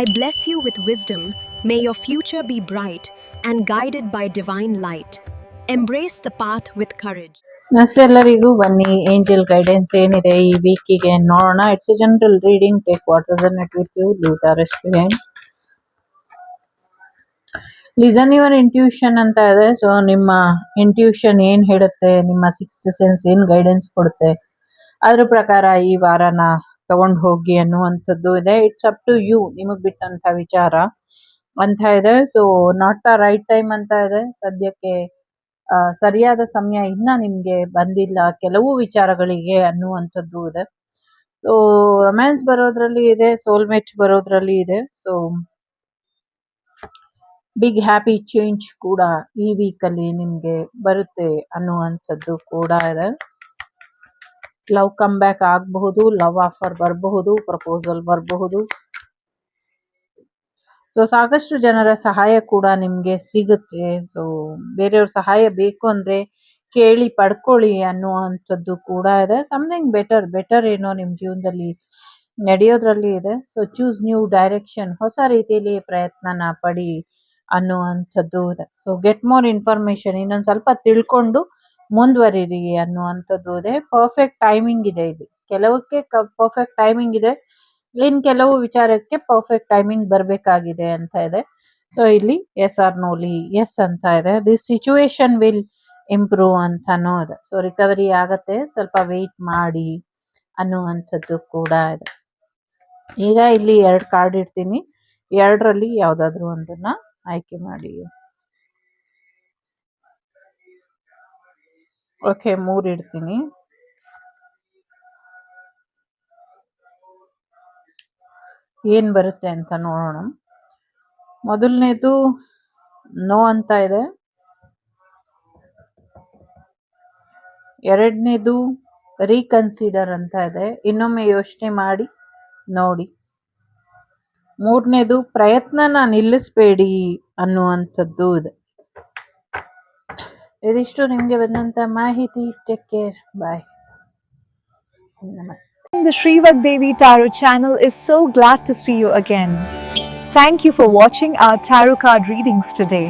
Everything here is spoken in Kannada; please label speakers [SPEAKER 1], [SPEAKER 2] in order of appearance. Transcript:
[SPEAKER 1] I bless you with wisdom. May your future be bright and guided by divine light. Embrace the path with courage.
[SPEAKER 2] ಎಲ್ಲರಿಗೂ ಬನ್ನಿ ಏಂಜಲ್ ಗೈಡೆನ್ಸ್ ಏನಿದೆ ಈ ವೀಕಿಗೆ ನೋಡೋಣ. It's a general reading. Take what resonate with you, leave the rest behind. Listen your intuition ಅಂತ ಇದೆ. ಸೊ ನಿಮ್ಮ ಇಂಟ್ಯೂಷನ್ ಏನ್ ಹೇಳುತ್ತೆ, ನಿಮ್ಮ ಸಿಕ್ಸ್ತ್ ಸೆನ್ಸ್ ಏನ್ ಗೈಡೆನ್ಸ್ ಕೊಡುತ್ತೆ, ಅದ್ರ ಪ್ರಕಾರ ಈ ವಾರನ ತಗೊಂಡು ಹೋಗಿ ಅನ್ನುವಂಥದ್ದು ಇದೆ. ಇಟ್ಸ್ ಅಪ್ ಟು ಯು, ನಿಮಗ್ ಬಿಟ್ಟಂತ ವಿಚಾರ ಅಂತ ಇದೆ. So not the right time ಅಂತ ಇದೆ ಸದ್ಯಕ್ಕೆ. ಸರಿಯಾದ ಸಮಯ ಇನ್ನ ನಿಮ್ಗೆ ಬಂದಿಲ್ಲ ಕೆಲವು ವಿಚಾರಗಳಿಗೆ ಅನ್ನುವಂಥದ್ದು ಇದೆ. ಸೊ ರೊಮ್ಯಾನ್ಸ್ ಬರೋದ್ರಲ್ಲಿ ಇದೆ, ಸೋಲ್ಮೇಟ್ ಬರೋದ್ರಲ್ಲಿ ಇದೆ. ಸೊ ಬಿಗ್ ಹ್ಯಾಪಿ ಚೇಂಜ್ ಕೂಡ ಈ ವೀಕಲ್ಲಿ ನಿಮ್ಗೆ ಬರುತ್ತೆ ಅನ್ನುವಂಥದ್ದು ಕೂಡ ಇದೆ. ಲವ್ ಕಮ್ ಬ್ಯಾಕ್ ಆಗಬಹುದು, ಲವ್ ಆಫರ್ ಬರಬಹುದು, ಪ್ರಪೋಸಲ್ ಬರಬಹುದು. ಸೊ ಸಾಕಷ್ಟು ಜನರ ಸಹಾಯ ಕೂಡ ನಿಮ್ಗೆ ಸಿಗುತ್ತೆ. ಸೊ ಬೇರೆಯವ್ರ ಸಹಾಯ ಬೇಕು ಅಂದ್ರೆ ಕೇಳಿ ಪಡ್ಕೊಳ್ಳಿ ಅನ್ನುವಂಥದ್ದು ಕೂಡ ಇದೆ. ಸಮಥಿಂಗ್ ಬೆಟರ್ ಏನೋ ನಿಮ್ ಜೀವನದಲ್ಲಿ ನಡೆಯೋದ್ರಲ್ಲಿ ಇದೆ. ಸೊ ಚೂಸ್ ನ್ಯೂ ಡೈರೆಕ್ಷನ್, ಹೊಸ ರೀತಿಯಲ್ಲಿ ಪ್ರಯತ್ನನ ಪಡಿ ಅನ್ನುವಂಥದ್ದು ಇದೆ. ಸೊ ಗೆಟ್ ಮೋರ್ ಇನ್ಫಾರ್ಮೇಶನ್, ಇನ್ನೊಂದ್ ಸ್ವಲ್ಪ ತಿಳ್ಕೊಂಡು ಮುಂದುವರಿರಿ ಅನ್ನುವಂಥದ್ದು ಇದೆ. ಪರ್ಫೆಕ್ಟ್ ಟೈಮಿಂಗ್ ಇದೆ ಇಲ್ಲಿ. ಕೆಲವಕ್ಕೆ ಪರ್ಫೆಕ್ಟ್ ಟೈಮಿಂಗ್ ಇದೆ, ಇನ್ ಕೆಲವು ವಿಚಾರಕ್ಕೆ ಪರ್ಫೆಕ್ಟ್ ಟೈಮಿಂಗ್ ಬರಬೇಕಾಗಿದೆ ಅಂತ ಇದೆ. ಸೊ ಇಲ್ಲಿ ಎಸ್ ಆರ್ ನೋಲಿ ಎಸ್ ಅಂತ ಇದೆ. ದಿಸ್ ಸಿಚುವೇಶನ್ ವಿಲ್ ಇಂಪ್ರೂವ್ ಅಂತಾನೂ ಇದೆ. ಸೊ ರಿಕವರಿ ಆಗತ್ತೆ, ಸ್ವಲ್ಪ ವೆಯ್ಟ್ ಮಾಡಿ ಅನ್ನುವಂಥದ್ದು ಕೂಡ ಇದೆ. ಈಗ ಇಲ್ಲಿ 2 ಕಾರ್ಡ್ ಇಡ್ತೀನಿ, 2ರಲ್ಲಿ ಯಾವ್ದಾದ್ರು ಒಂದನ್ನ ಆಯ್ಕೆ ಮಾಡಿ. ಓಕೆ, 3 ಇಡ್ತೀನಿ. ಏನ್ ಬರುತ್ತೆ ಅಂತ ನೋಡೋಣ. ಮೊದಲನೇದು ನೋ ಅಂತ ಇದೆ. 2ನೇದು ರೀಕನ್ಸಿಡರ್ ಅಂತ ಇದೆ, ಇನ್ನೊಮ್ಮೆ ಯೋಚನೆ ಮಾಡಿ ನೋಡಿ. 3ನೇದು ಪ್ರಯತ್ನನ ನಿಲ್ಲಿಸಬೇಡಿ ಅನ್ನುವಂಥದ್ದು ಇದೆ. ಇದಿಷ್ಟು ನಿಮ್ಗೆ ಬಂದಂತ ಮಾಹಿತಿ. ಟೇಕ್ ಕೇರ್, ಬಾಯ್, ನಮಸ್ತೆ.
[SPEAKER 3] The Sri Vagdevi Tarot channel is so glad to see you again. Thank you for watching our tarot card readings today.